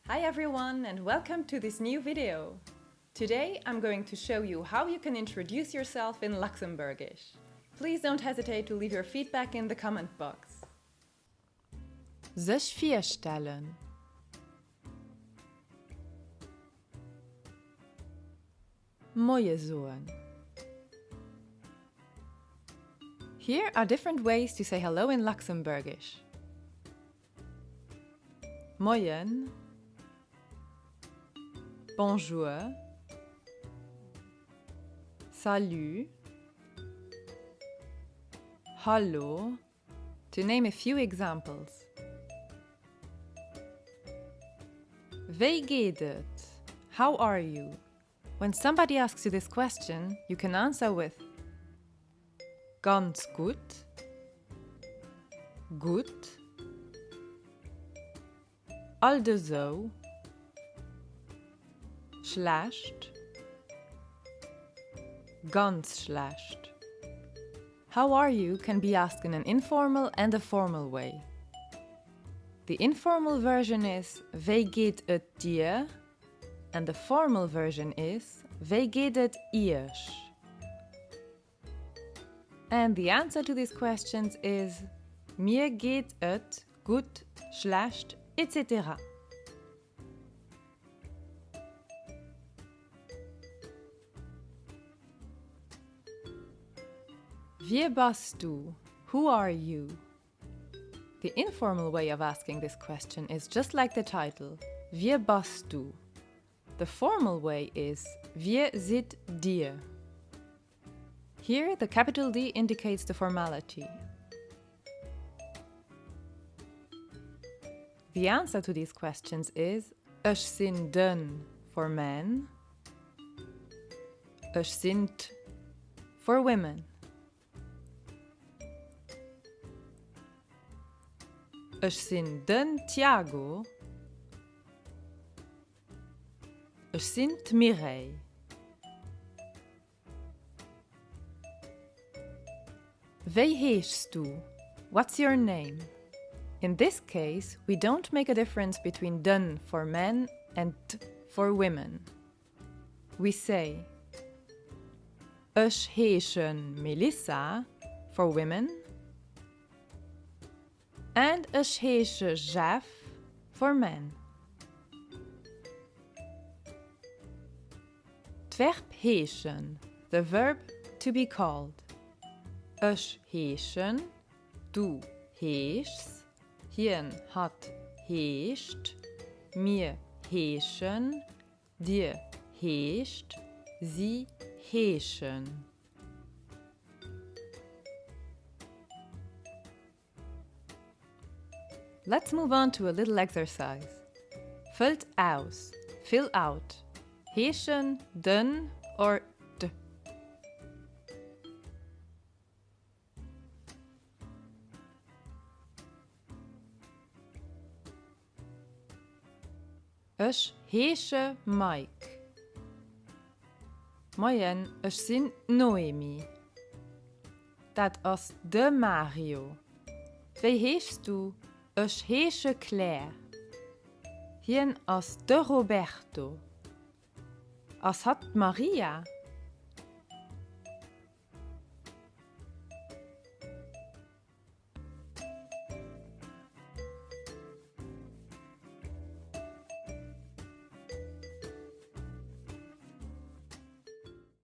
Hi everyone and welcome to this new video. Today I'm going to show you how you can introduce yourself in Lëtzebuergesch. Please don't hesitate to leave your feedback in the comment box. Sich virstellen. Moje zoen. Here are different ways to say hello in Lëtzebuergesch. Moyen. Bonjour. Salut. Hallo. To name a few examples. Wie geht het? How are you? When somebody asks you this question, you can answer with Ganz gut. Gut. Also. Schlecht. Ganz schlecht. How are you can be asked in an informal and a formal way. The informal version is Wie geht het dir? And the formal version is Wie geht het iers? And the answer to these questions is Mir geht het gut, schlecht, etc. Wie bist du? Who are you? The informal way of asking this question is just like the title, Wie bist du? The formal way is Wie zit dir? Here, the capital D indicates the formality. The answer to these questions is Ich sind den for men, Ich sind for women. Ich sind den Tiago, Ich sind Mireille. Wie heißt du? What's your name? In this case, we don't make a difference between den for men and t for women. We say Ich heiße Melissa for women and Ich heiße Jeff for men. Verb heißen, the verb to be called. Ich heißen, du heißt, hien hat heißt, mir heißen, dir heißt, sie heißen. Let's move on to a little exercise. Füllt aus, fill out. Heißen, den or d. Ich heiße Mike. Moyen, ich sind Noemi. Dat is de Mario. Wie heißt du? Ich heiße Claire. Hien as de Roberto. As hat Maria.